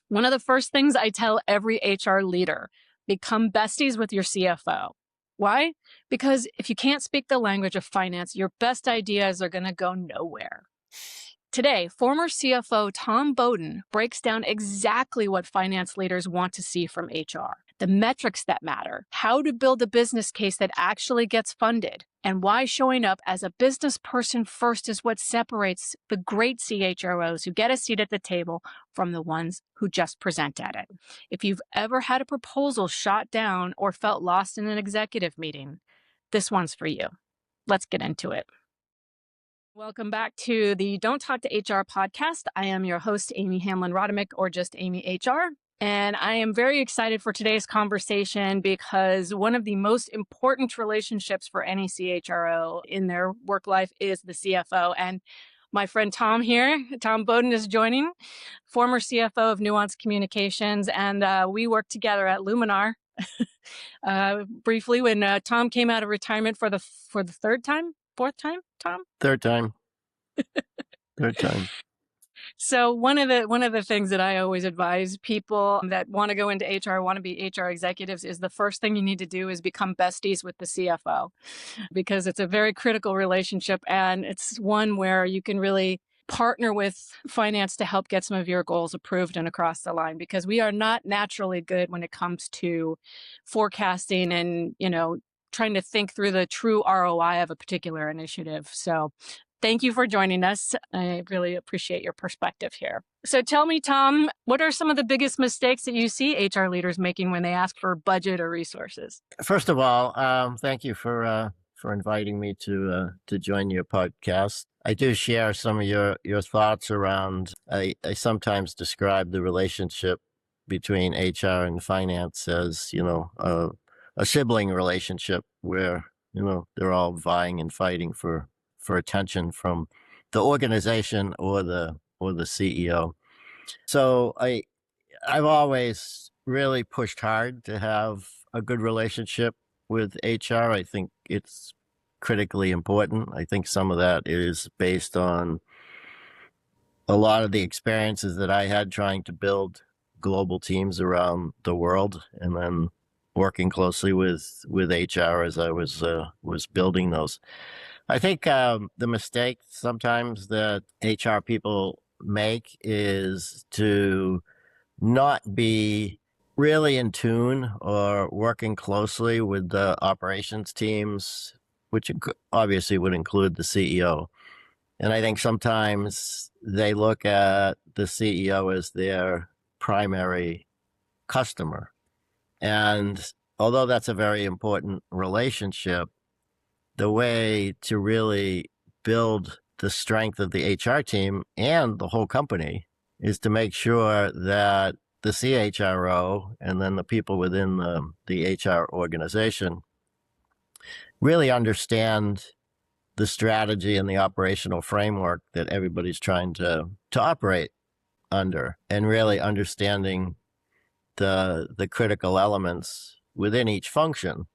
One of the first things I tell every HR leader, become besties with your CFO. Why? Because if you can't speak the language of finance, your best ideas are going to go nowhere. Today, former CFO Tom Beaudoin breaks down exactly what finance leaders want to see from HR, the metrics that matter, how to build a business case that actually gets funded, and why showing up as a business person first is what separates the great CHROs who get a seat at the table from the ones who just present at it. If you've ever had a proposal shot down or felt lost in an executive meeting, this one's for you. Let's get into it. Welcome back to the Don't Talk to HR podcast. I am your host, Amy Hamlin-Rodemick, or just Amy HR. And I am very excited for today's conversation because one of the most important relationships for any CHRO in their work life is the CFO. And my friend Tom here, Tom Beaudoin, is joining, former CFO of Nuance Communications. And we worked together at Luminar briefly when Tom came out of retirement for the fourth time, Tom? Third time. So one of the things that I always advise people that want to go into HR, want to be HR executives, is the first thing you need to do is become besties with the CFO, because it's a very critical relationship, and it's one where you can really partner with finance to help get some of your goals approved and across the line, because we are not naturally good when it comes to forecasting and, trying to think through the true ROI of a particular initiative. So thank you for joining us. I really appreciate your perspective here. So tell me, Tom, what are some of the biggest mistakes that you see HR leaders making when they ask for budget or resources? First of all, thank you for inviting me to join your podcast. I do share some of your thoughts around. I sometimes describe the relationship between HR and finance as a sibling relationship where they're all vying and fighting for attention from the organization or the CEO. So I've always really pushed hard to have a good relationship with HR. I think it's critically important. I think some of that is based on a lot of the experiences that I had trying to build global teams around the world, and then working closely with HR as I was building those. I think the mistake sometimes that HR people make is to not be really in tune or working closely with the operations teams, which obviously would include the CEO. And I think sometimes they look at the CEO as their primary customer. And although that's a very important relationship, the way to really build the strength of the HR team and the whole company is to make sure that the CHRO and then the people within the HR organization really understand the strategy and the operational framework that everybody's trying to operate under, and really understanding the critical elements within each function.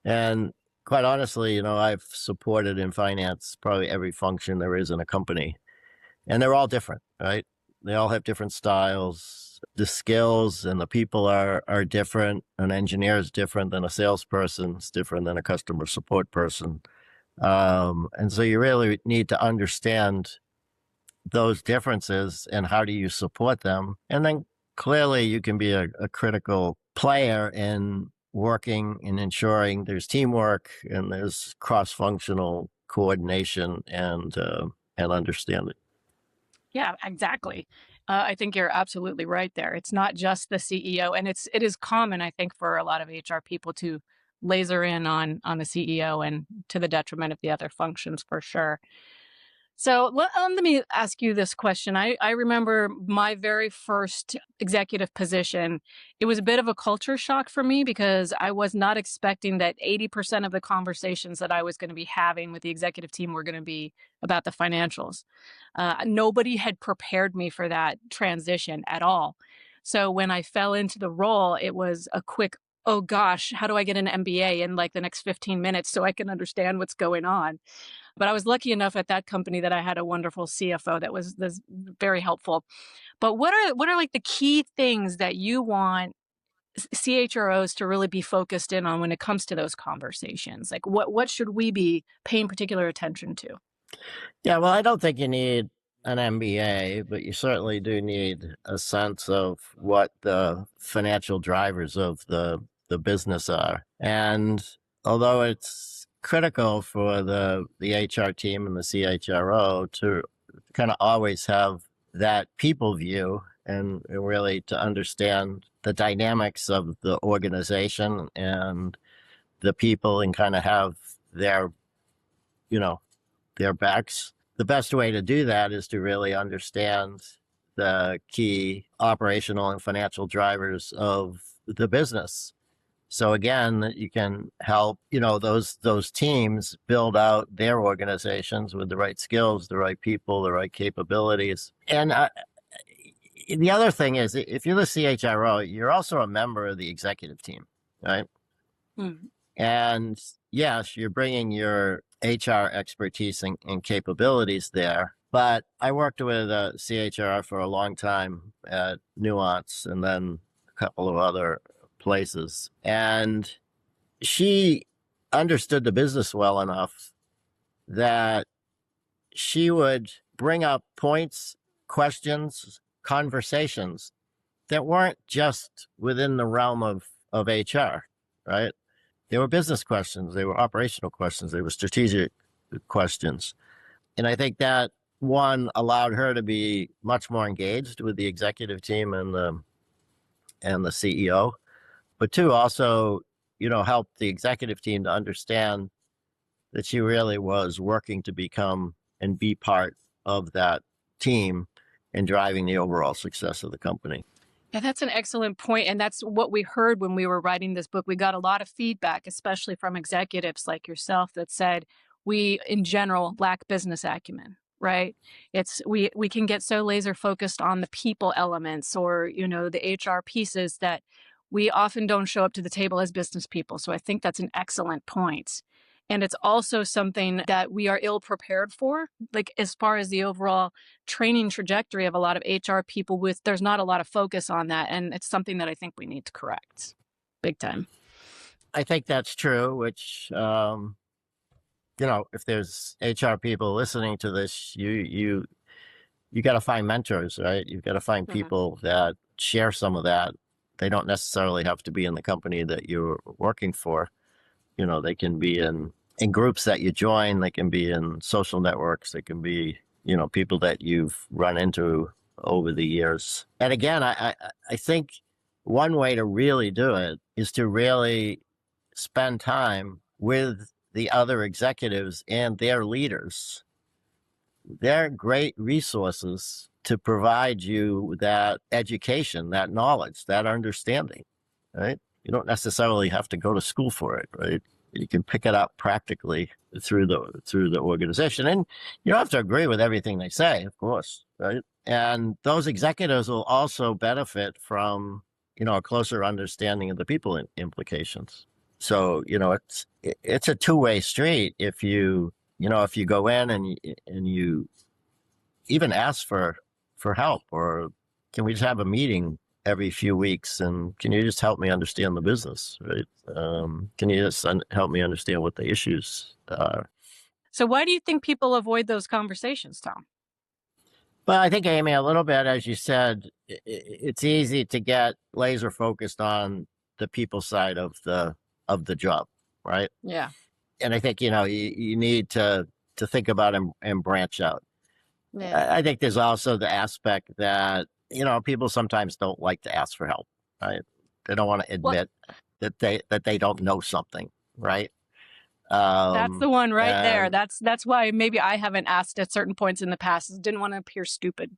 And quite honestly, I've supported in finance probably every function there is in a company, and they're all different, right? They all have different styles. The skills and the people are different. An engineer is different than a salesperson. It's different than a customer support person. And so you really need to understand those differences and how do you support them. And then clearly you can be a critical player in working and ensuring there's teamwork and there's cross-functional coordination and understanding. Yeah, exactly. I think you're absolutely right there. It's not just the CEO, and it is common, I think, for a lot of HR people to laser in on the CEO and to the detriment of the other functions, for sure. So let me ask you this question. I remember my very first executive position. It was a bit of a culture shock for me because I was not expecting that 80% of the conversations that I was going to be having with the executive team were going to be about the financials. Nobody had prepared me for that transition at all. So when I fell into the role, it was a quick, oh gosh, how do I get an MBA in like the next 15 minutes so I can understand what's going on? But I was lucky enough at that company that I had a wonderful CFO that was very helpful. But what are like the key things that you want CHROs to really be focused in on when it comes to those conversations? Like what should we be paying particular attention to? Yeah, well, I don't think you need an MBA, but you certainly do need a sense of what the financial drivers of the business are. And although it's critical for the HR team and the CHRO to kind of always have that people view and really to understand the dynamics of the organization and the people and kind of have their, you know, their backs. The best way to do that is to really understand the key operational and financial drivers of the business. So again, you can help, those teams build out their organizations with the right skills, the right people, the right capabilities. And the other thing is, if you're the CHRO, you're also a member of the executive team, right? Mm. And yes, you're bringing your HR expertise and capabilities there. But I worked with a CHR for a long time at Nuance and then a couple of other places. And she understood the business well enough that she would bring up points, questions, conversations that weren't just within the realm of HR, right? They were business questions, they were operational questions, they were strategic questions. And I think that one allowed her to be much more engaged with the executive team and the CEO. But two, also, helped the executive team to understand that she really was working to become and be part of that team and driving the overall success of the company. Yeah, that's an excellent point. And that's what we heard when we were writing this book. We got a lot of feedback, especially from executives like yourself, that said we, in general, lack business acumen, right? It's we can get so laser focused on the people elements or, the HR pieces that we often don't show up to the table as business people. So I think that's an excellent point. And it's also something that we are ill prepared for, like as far as the overall training trajectory of a lot of HR people there's not a lot of focus on that. And it's something that I think we need to correct big time. I think that's true, which, if there's HR people listening to this, you got to find mentors, right? You've got to find people that share some of that. They don't necessarily have to be in the company that you're working for. They can be in groups that you join. They can be in social networks. They can be, people that you've run into over the years. And again, I think one way to really do it is to really spend time with the other executives and their leaders. They're great resources to provide you that education, that knowledge, that understanding, right? You don't necessarily have to go to school for it, right? You can pick it up practically through the organization. And you don't have to agree with everything they say, of course, right? And those executives will also benefit from, a closer understanding of the people implications. So, it's a two-way street. If you go in and you even ask for help, or can we just have a meeting every few weeks and can you just help me understand the business, right? Can you just help me understand what the issues are? So why do you think people avoid those conversations, Tom? Well, I think, Amy, a little bit, as you said, it's easy to get laser focused on the people side of the job, right? Yeah. And I think, you need to think about and branch out. Yeah. I think there's also the aspect that, people sometimes don't like to ask for help, right? They don't want to admit that they don't know something, right? That's the one right there. And That's why maybe I haven't asked at certain points in the past. Didn't want to appear stupid.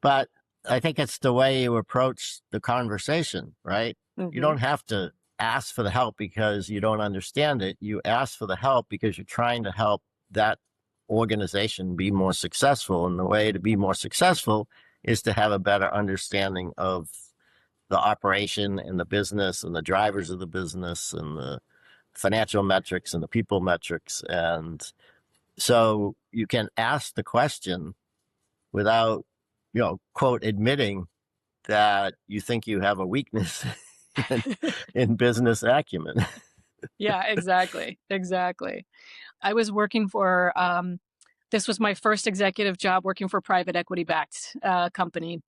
But I think it's the way you approach the conversation, right? You don't have to ask for the help because you don't understand it. You ask for the help because you're trying to help that organization be more successful. And the way to be more successful is to have a better understanding of the operation and the business and the drivers of the business and the financial metrics and the people metrics. And So you can ask the question without, quote, admitting that you think you have a weakness in business acumen. Yeah, exactly. I was working for, this was my first executive job working for a private equity backed company.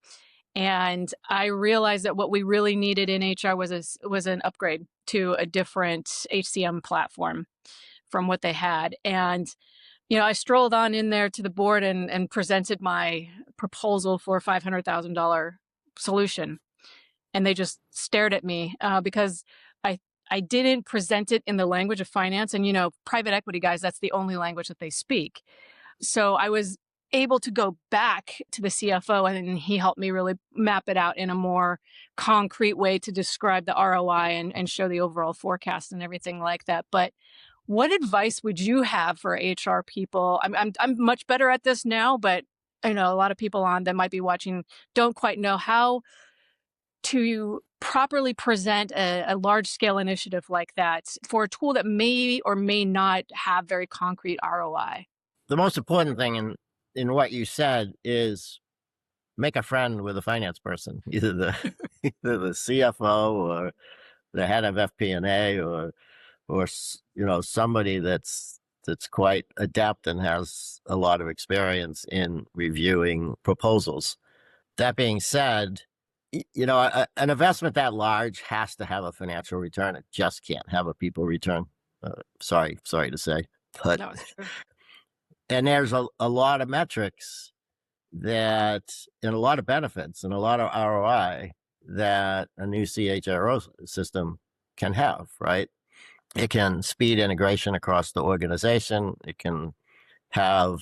And I realized that what we really needed in HR was an upgrade to a different HCM platform from what they had. And, I strolled on in there to the board and presented my proposal for a $500,000 solution. And they just stared at me because I I didn't present it in the language of finance. And, private equity guys, that's the only language that they speak. So I was able to go back to the CFO and he helped me really map it out in a more concrete way to describe the ROI and show the overall forecast and everything like that. But what advice would you have for HR people? I'm much better at this now, but I know a lot of people on that might be watching don't quite know how to properly present a large scale initiative like that for a tool that may or may not have very concrete ROI. The most important thing in what you said is make a friend with a finance person, either the either the CFO or the head of FP&A or somebody that's quite adept and has a lot of experience in reviewing proposals. That being said, an investment that large has to have a financial return. It just can't have a people return. Sorry to say, but No, it's true. and there's a lot of metrics that, and a lot of benefits and a lot of ROI that a new CHRO system can have, right? It can speed integration across the organization. It can have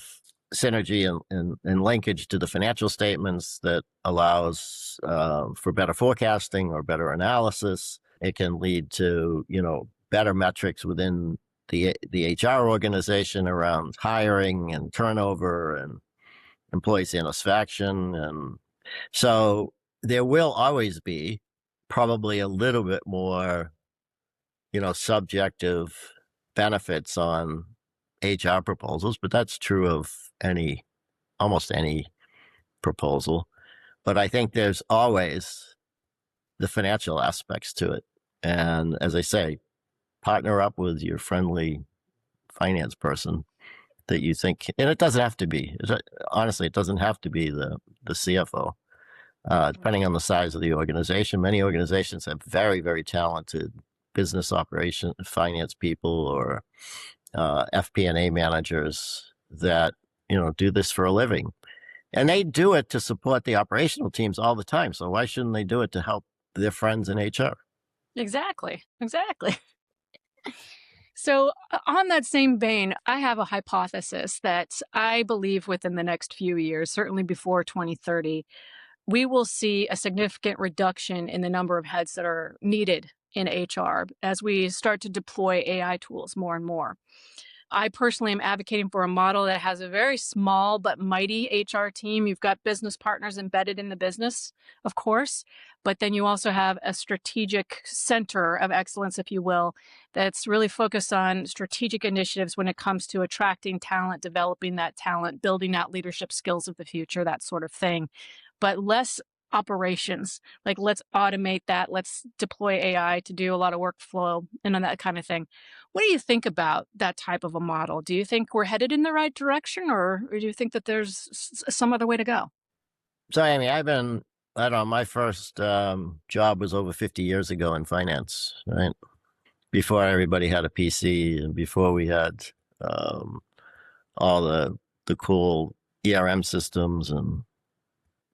synergy and linkage to the financial statements that allows for better forecasting or better analysis. It can lead to, better metrics within the HR organization around hiring and turnover and employee satisfaction. And so there will always be probably a little bit more, subjective benefits on HR proposals, but that's true of almost any proposal. But I think there's always the financial aspects to it. And as I say, partner up with your friendly finance person that you think, and it doesn't have to be, honestly, it doesn't have to be the CFO. Depending on the size of the organization, many organizations have very, very talented business operation, finance people or FP&A managers that, do this for a living. And they do it to support the operational teams all the time. So why shouldn't they do it to help their friends in HR? Exactly. So, on that same vein, I have a hypothesis that I believe within the next few years, certainly before 2030, we will see a significant reduction in the number of heads that are needed in HR as we start to deploy AI tools more and more. I personally am advocating for a model that has a very small but mighty HR team. You've got business partners embedded in the business, of course, but then you also have a strategic center of excellence, if you will, that's really focused on strategic initiatives when it comes to attracting talent, developing that talent, building out leadership skills of the future, that sort of thing. But less operations, like let's automate that, let's deploy AI to do a lot of workflow and that kind of thing. What do you think about that type of a model? Do you think we're headed in the right direction, or do you think that there's some other way to go? So, I mean, I don't know, my first job was over 50 years ago in finance, right? Before everybody had a PC and before we had all the cool ERM systems. And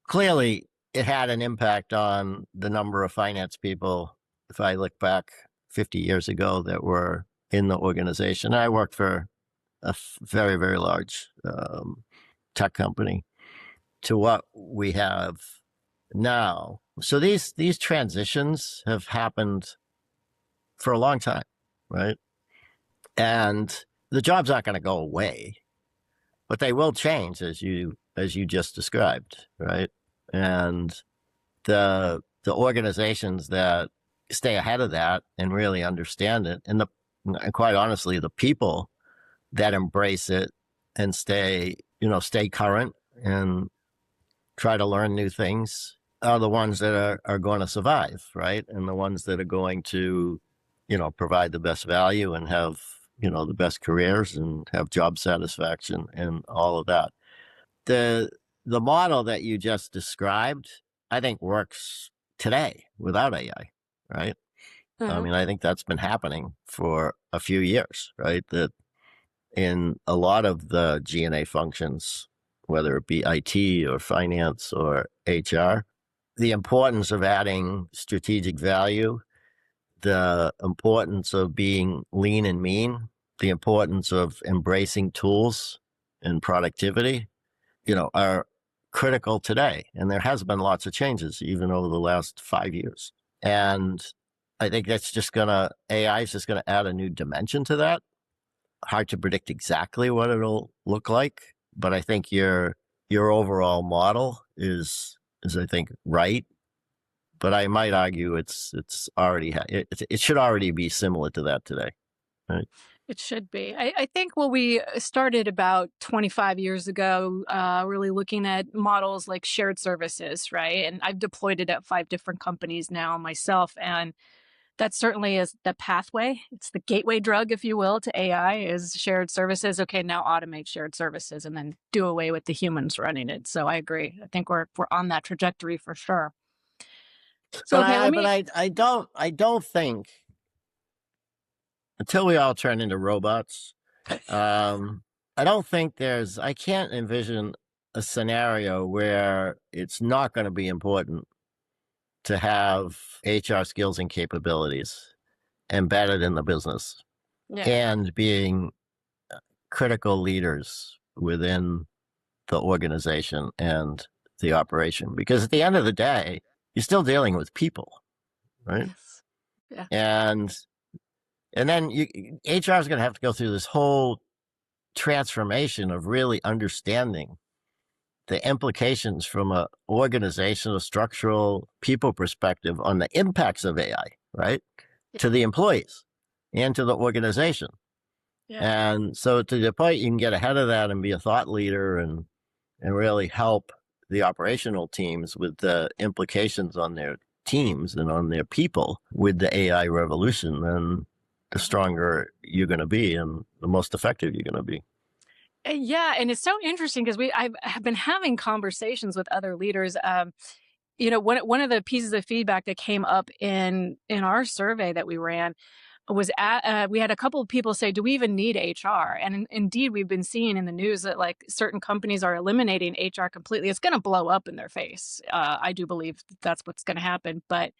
clearly it had an impact on the number of finance people, if I look back 50 years ago, that were in the organization. I worked for a very, very large tech company to what we have now. So these transitions have happened for a long time, right? And the jobs aren't going to go away, but they will change as you just described, right? And the organizations that stay ahead of that and really understand it, and quite honestly, the people that embrace it and stay current and try to learn new things are the ones that are going to survive, right? And the ones that are going to, provide the best value and have, the best careers and have job satisfaction and all of that. The model that you just described, I think works today without AI, right? I Mhm. mean, I think that's been happening for a few years, right? That in a lot of the G&A functions, whether it be IT or finance or HR, the importance of adding strategic value, the importance of being lean and mean, the importance of embracing tools and productivity, are critical today. And there has been lots of changes even over the last 5 years. And I think AI is just going to add a new dimension to that. Hard to predict exactly what it'll look like, but I think your overall model is I think right. But I might argue it's already it should already be similar to that today. Right? It should be. I think what we started about 25 years ago, really looking at models like shared services, right? And I've deployed it at 5 different companies now myself. And that certainly is the pathway. It's the gateway drug, if you will, to AI is shared services. Okay, now automate shared services and then do away with the humans running it. So I agree. I think we're on that trajectory for sure. So But okay, let me. I don't think until we all turn into robots, I don't think I can't envision a scenario where it's not going to be important to have HR skills and capabilities embedded in the business Yeah. and being critical leaders within the organization and the operation. Because at the end of the day, you're still dealing with people, right? Yes. Yeah. And then HR is going to have to go through this whole transformation of really understanding the implications from a organizational, structural, people perspective on the impacts of AI, right? To the employees and to the organization. Yeah. And so to the point you can get ahead of that and be a thought leader and really help the operational teams with the implications on their teams and on their people with the AI revolution, then the stronger you're going to be and the most effective you're going to be. Yeah, and it's so interesting because I've have been having conversations with other leaders. One of the pieces of feedback that came up in our survey that we ran we had a couple of people say, "Do we even need HR?" And indeed, we've been seeing in the news that like certain companies are eliminating HR completely. It's going to blow up in their face. I do believe that's what's going to happen, but.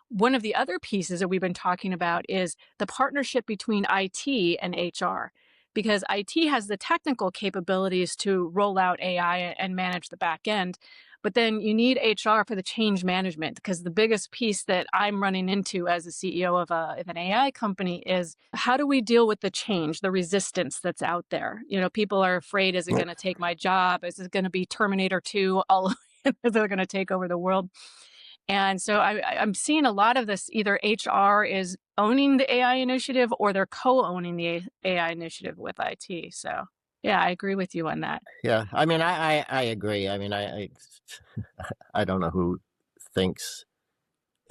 One of the other pieces that we've been talking about is the partnership between IT and HR, because IT has the technical capabilities to roll out AI and manage the back end. But then you need HR for the change management, because the biggest piece that I'm running into as a CEO of an AI company is how do we deal with the change, the resistance that's out there? People are afraid, is it going to take my job? Is it going to be Terminator 2? They're going to take over the world. And so I'm seeing a lot of this, either HR is owning the AI initiative or they're co-owning the AI initiative with IT. So yeah, I agree with you on that. Yeah, I mean, I agree. I mean, I don't know who thinks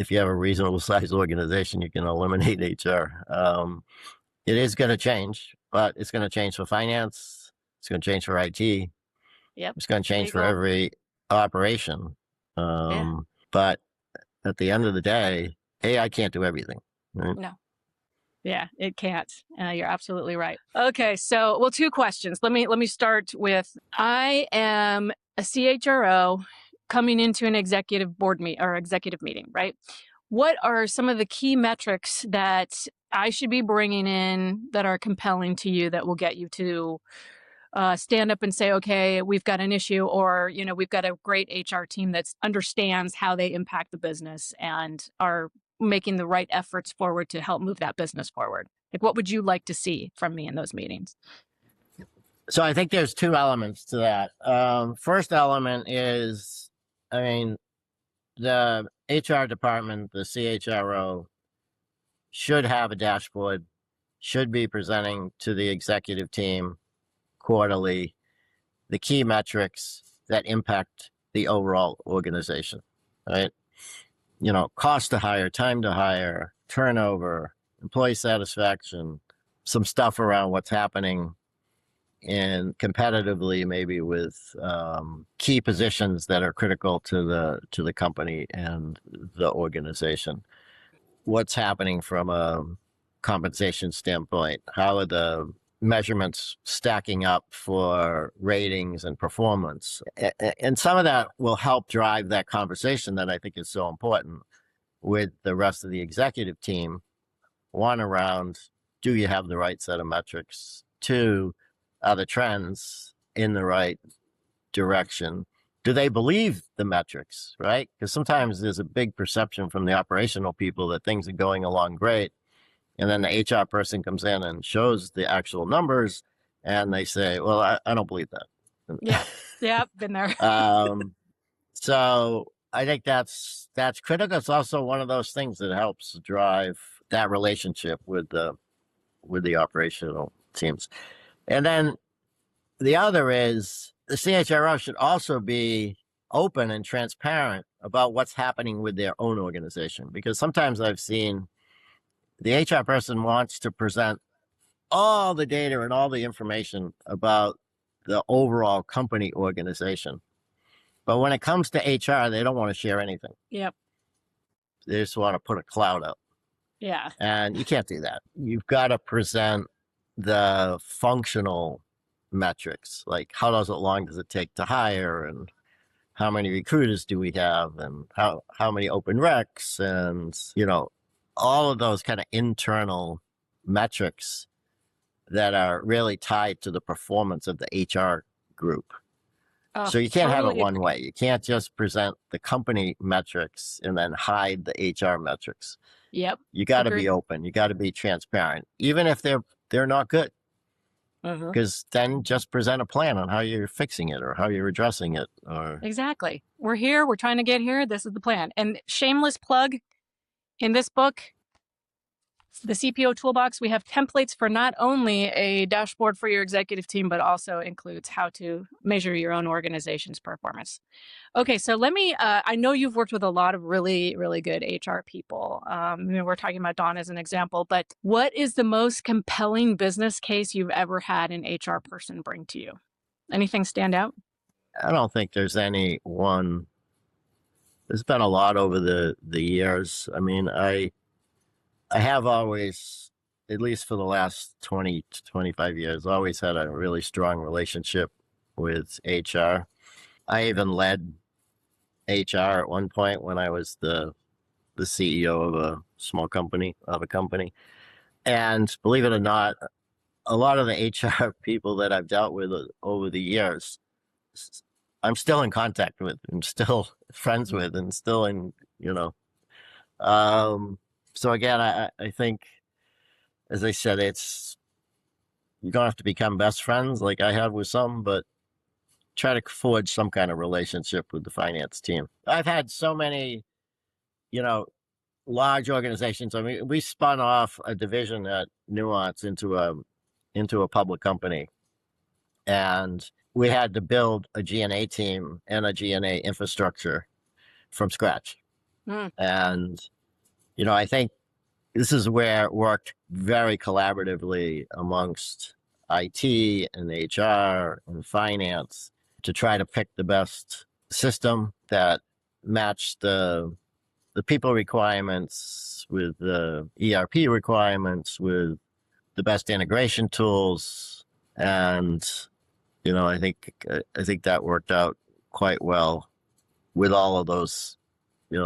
if you have a reasonable sized organization, you can eliminate HR. It is going to change, but it's going to change for finance. It's going to change for IT. Yep. It's going to change for Legal. every operation. Yeah. But at the end of the day, AI can't do everything. Right? No. Yeah, it can't. You're absolutely right. Okay, so well, 2 questions. Let me start with I am a CHRO coming into an executive board meet or executive meeting, right? What are some of the key metrics that I should be bringing in that are compelling to you that will get you to stand up and say, okay, we've got an issue, or we've got a great HR team that understands how they impact the business and are making the right efforts forward to help move that business forward? Like, what would you like to see from me in those meetings? So I think there's 2 elements to that. First element is, I mean, the HR department, the CHRO, should have a dashboard, should be presenting to the executive team quarterly the key metrics that impact the overall organization, right? Cost to hire, time to hire, turnover, employee satisfaction, some stuff around what's happening and competitively maybe with key positions that are critical to the company and the organization. What's happening from a compensation standpoint? How are the measurements stacking up for ratings and performance? And some of that will help drive that conversation that I think is so important with the rest of the executive team. One, around, do you have the right set of metrics? Two, are the trends in the right direction? Do they believe the metrics, right? Because sometimes there's a big perception from the operational people that things are going along great. And then the HR person comes in and shows the actual numbers and they say, well, I don't believe that. Yeah. Yeah. Been there. So I think that's critical. It's also one of those things that helps drive that relationship with the operational teams. And then the other is the CHRO should also be open and transparent about what's happening with their own organization. Because sometimes I've seen the HR person wants to present all the data and all the information about the overall company organization. But when it comes to HR, they don't want to share anything. Yep. They just want to put a cloud up. Yeah. And you can't do that. You've got to present the functional metrics, like how long does it take to hire, and how many recruiters do we have, and how many open recs, and all of those kind of internal metrics that are really tied to the performance of the HR group. So you can't have it one way. You can't just present the company metrics and then hide the HR metrics. Yep. You got to be open. You got to be transparent, even if they're not good. Because then just present a plan on how you're fixing it or how you're addressing it. Exactly. We're here. We're trying to get here. This is the plan. And shameless plug, in this book, the CPO Toolbox, we have templates for not only a dashboard for your executive team, but also includes how to measure your own organization's performance. Okay, so let me, I know you've worked with a lot of really, really good HR people. We're talking about Dawn as an example, but what is the most compelling business case you've ever had an HR person bring to you? Anything stand out? I don't think there's any one. There's been a lot over the years. I mean, I have always, at least for the last 20 to 25 years, always had a really strong relationship with HR. I even led HR at one point when I was the CEO of a small company, And believe it or not, a lot of the HR people that I've dealt with over the years, I'm still in contact with, and still friends with, and still in, so again, I think, as I said, you don't have to become best friends like I have with some, but try to forge some kind of relationship with the finance team. I've had so many, large organizations. I mean, we spun off a division at Nuance into a public company, and we had to build a G&A team and a G&A infrastructure from scratch. And, I think this is where it worked very collaboratively amongst IT and HR and finance to try to pick the best system that matched the people requirements with the ERP requirements, with the best integration tools. And, I think that worked out quite well with all of those,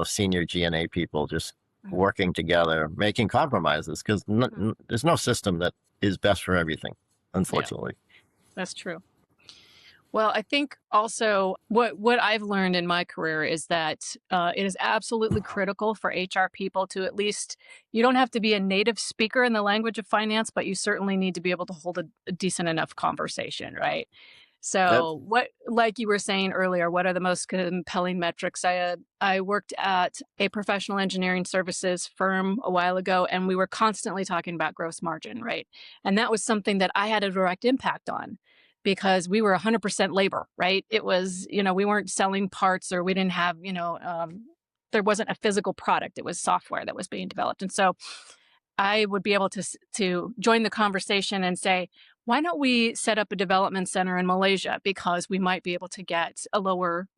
senior G&A people just working together, making compromises, because there's no system that is best for everything, unfortunately. Yeah, that's true. Well, I think also what I've learned in my career is that it is absolutely critical for HR people to, at least, you don't have to be a native speaker in the language of finance, but you certainly need to be able to hold a decent enough conversation, right? So what, like you were saying earlier, what are the most compelling metrics? I worked at a professional engineering services firm a while ago, and we were constantly talking about gross margin, right? And that was something that I had a direct impact on, because we were 100% labor, right? It was, we weren't selling parts, or we didn't have, there wasn't a physical product. It was software that was being developed. And so I would be able to join the conversation and say, why don't we set up a development center in Malaysia? Because we might be able to get a lower,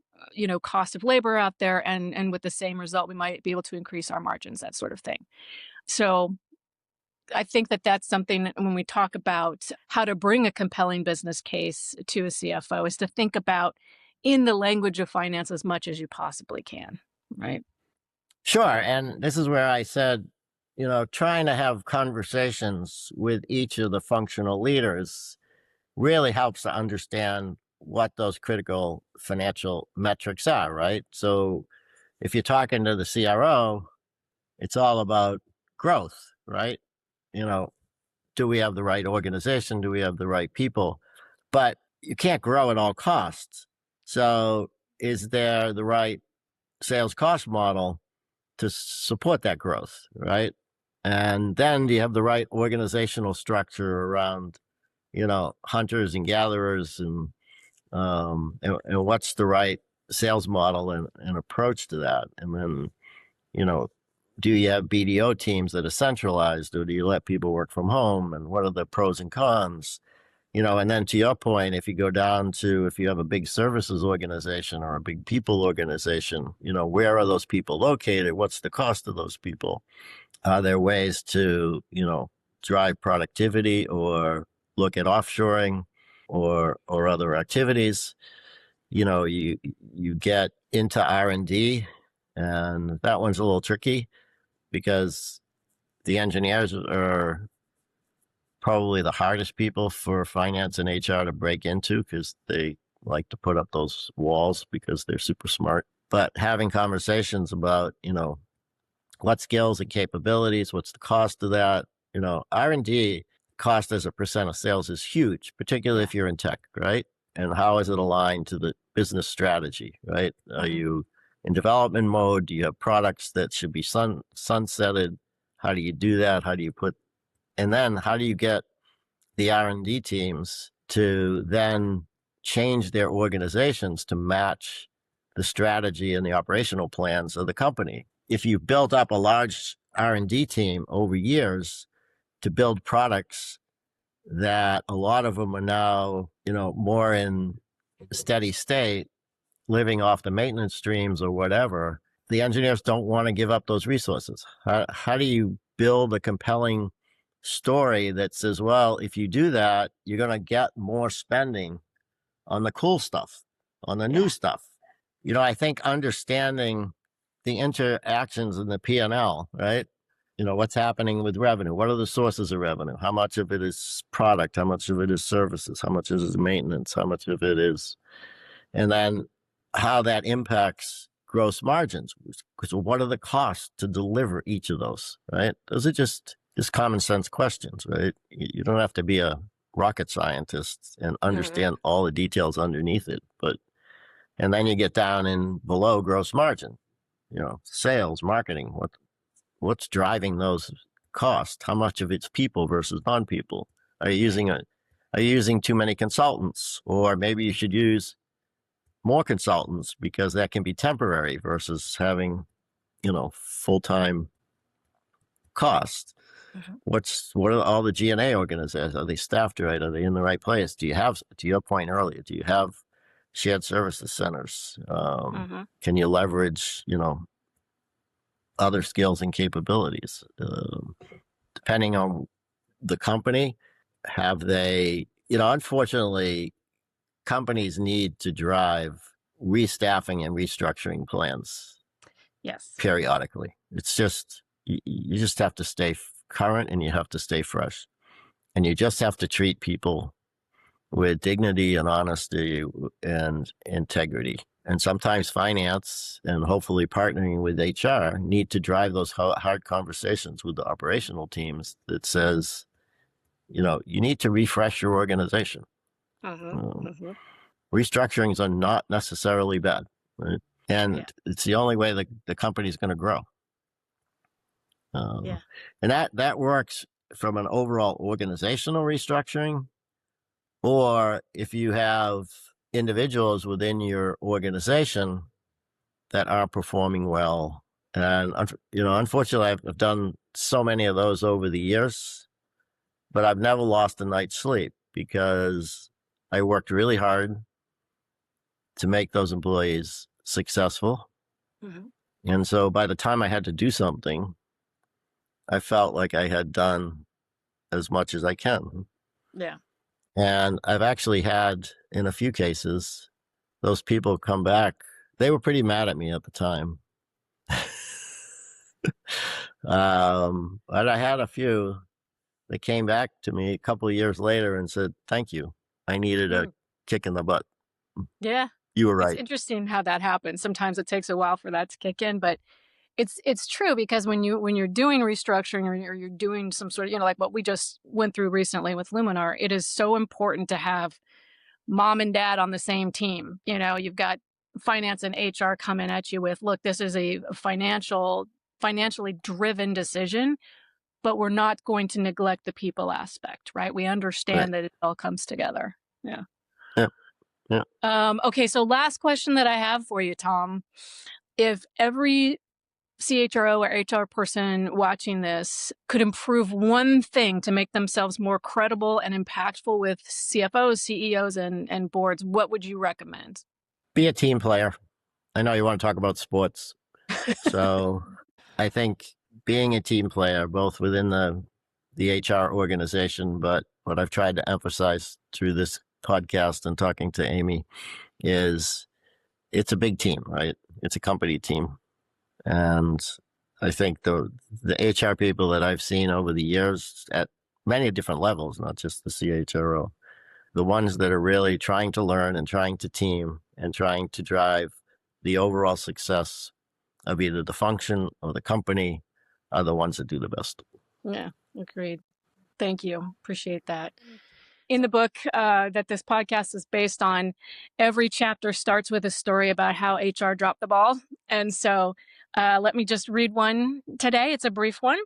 cost of labor out there, and with the same result, we might be able to increase our margins, that sort of thing. So I think that that's something when we talk about how to bring a compelling business case to a CFO, is to think about in the language of finance as much as you possibly can, right? Sure. And this is where I said, trying to have conversations with each of the functional leaders really helps to understand what those critical financial metrics are, right? So if you're talking to the CRO, it's all about growth, right? Do we have the right organization? Do we have the right people? But you can't grow at all costs. So is there the right sales cost model to support that growth, right? And then do you have the right organizational structure around, hunters and gatherers, and what's the right sales model and approach to that? And then, do you have BDO teams that are centralized, or do you let people work from home? And what are the pros and cons? And then to your point, if you go down to, if you have a big services organization or a big people organization, where are those people located? What's the cost of those people? Are there ways to, drive productivity or look at offshoring or other activities? You get into R&D, and that one's a little tricky because the engineers are probably the hardest people for finance and HR to break into, because they like to put up those walls because they're super smart. But having conversations about, what skills and capabilities, what's the cost of that? R&D cost as a percent of sales is huge, particularly if you're in tech, right? And how is it aligned to the business strategy, right? Are you in development mode? Do you have products that should be sunsetted? How do you do that? And then how do you get the R&D teams to then change their organizations to match the strategy and the operational plans of the company? If you've built up a large R&D team over years to build products that a lot of them are now, more in steady state, living off the maintenance streams or whatever, the engineers don't want to give up those resources. How do you build a compelling story that says, well, if you do that, you're going to get more spending on the cool stuff, on the new stuff? I think understanding the interactions in the P&L, right? What's happening with revenue? What are the sources of revenue? How much of it is product? How much of it is services? How much is maintenance? How much of it is, and then how that impacts gross margins? Because what are the costs to deliver each of those, right? Those are just common sense questions, right? You don't have to be a rocket scientist and understand all the details underneath it, and then you get down in below gross margin, sales, marketing, what's driving those costs? How much of it's people versus non-people? Are you using too many consultants? Or maybe you should use more consultants, because that can be temporary versus having, full-time costs. What are all the G&A organizations? Are they staffed right? Are they in the right place? Do you have, to your point earlier, do you have shared services centers? Can you leverage, other skills and capabilities? Depending on the company, have they, unfortunately, companies need to drive restaffing and restructuring plans. Yes. Periodically. It's just, you just have to stay current, and you have to stay fresh, and you just have to treat people with dignity and honesty and integrity. And sometimes finance, and hopefully partnering with HR, need to drive those hard conversations with the operational teams that says, you need to refresh your organization. Restructurings are not necessarily bad, right? And it's the only way that the company's going to grow. And that works from an overall organizational restructuring, or if you have individuals within your organization that aren't performing well. And, unfortunately, I've done so many of those over the years, but I've never lost a night's sleep because I worked really hard to make those employees successful. Mm-hmm. And so by the time I had to do something, I felt like I had done as much as I can. Yeah. And I've actually had, in a few cases, those people come back. They were pretty mad at me at the time. But I had a few that came back to me a couple of years later and said, "Thank you. I needed a kick in the butt. Yeah. You were It's right." interesting how that happens. Sometimes it takes a while for that to kick in, but it's true, because when you're doing restructuring, or you're doing some sort of, like what we just went through recently with Luminar, it is so important to have mom and dad on the same team. You've got finance and HR coming at you with, look, this is a financially driven decision, but we're not going to neglect the people aspect, right? We Right. understand that it all comes together. Yeah. Yeah. Yeah. Okay, so last question that I have for you, Tom. If every CHRO or HR person watching this could improve one thing to make themselves more credible and impactful with CFOs, CEOs, and boards, what would you recommend? Be a team player. I know you want to talk about sports. So I think being a team player, both within the HR organization, but what I've tried to emphasize through this podcast and talking to Amy is it's a big team, right? It's a company team. And I think the HR people that I've seen over the years at many different levels, not just the CHRO, the ones that are really trying to learn and trying to team and trying to drive the overall success of either the function or the company are the ones that do the best. Yeah, agreed. Thank you. Appreciate that. In the book that this podcast is based on, every chapter starts with a story about how HR dropped the ball. And so let me just read one today. It's a brief one.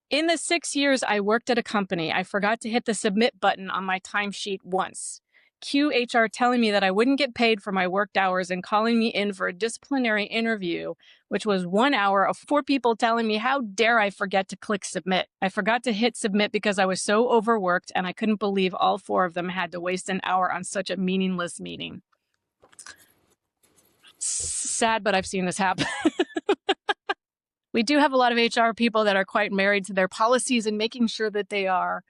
In the 6 years I worked at a company, I forgot to hit the submit button on my timesheet once. Cue HR telling me that I wouldn't get paid for my worked hours and calling me in for a disciplinary interview, which was 1 hour of 4 people telling me how dare I forget to click submit. I forgot to hit submit because I was so overworked, and I couldn't believe all 4 of them had to waste an hour on such a meaningless meeting. Sad, but I've seen this happen. We do have a lot of HR people that are quite married to their policies and making sure that they are,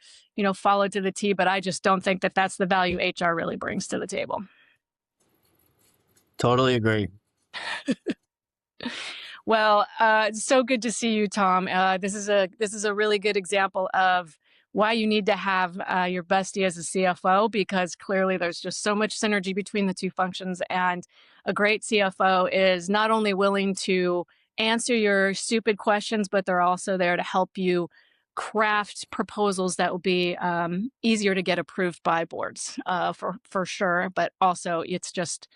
followed to the T, but I just don't think that that's the value HR really brings to the table. Totally agree. Well, it's so good to see you, Tom. This is a really good example of why you need to have your bestie as a CFO, because clearly there's just so much synergy between the two functions. And a great CFO is not only willing to answer your stupid questions, but they're also there to help you craft proposals that will be easier to get approved by boards, for sure. But also, it's just,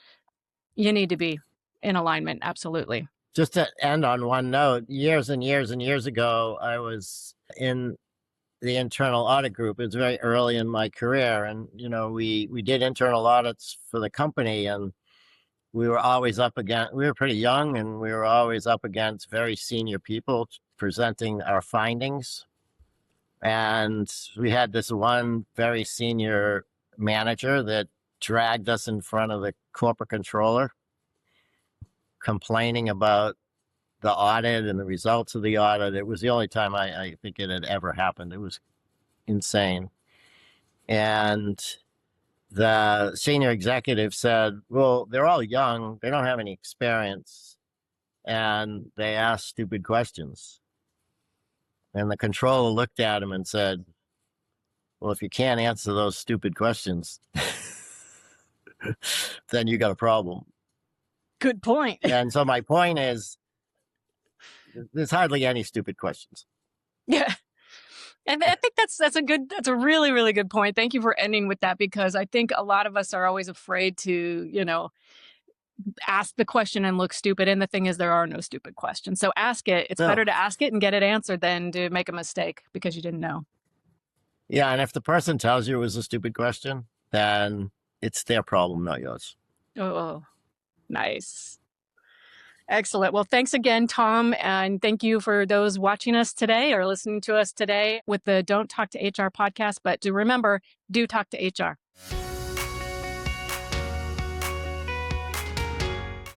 you need to be in alignment. Absolutely. Just to end on one note, years and years and years ago, I was in the internal audit group. It was very early in my career. And, we did internal audits for the company, and we were always we were pretty young, and we were always up against very senior people presenting our findings. And we had this one very senior manager that dragged us in front of the corporate controller, complaining about the audit and the results of the audit. It was the only time I think it had ever happened. It was insane. And the senior executive said, well, they're all young. They don't have any experience. And they ask stupid questions. And the controller looked at him and said, well, if you can't answer those stupid questions, then you got a problem. Good point. And so my point is, there's hardly any stupid questions. Yeah. And I think that's a really, really good point. Thank you for ending with that, because I think a lot of us are always afraid to, ask the question and look stupid. And the thing is, there are no stupid questions. So ask it. It's better to ask it and get it answered than to make a mistake because you didn't know. Yeah. And if the person tells you it was a stupid question, then it's their problem, not yours. Oh, nice. Excellent. Well, thanks again, Tom. And thank you for those watching us today or listening to us today with the Don't Talk to HR podcast. But do remember, do talk to HR.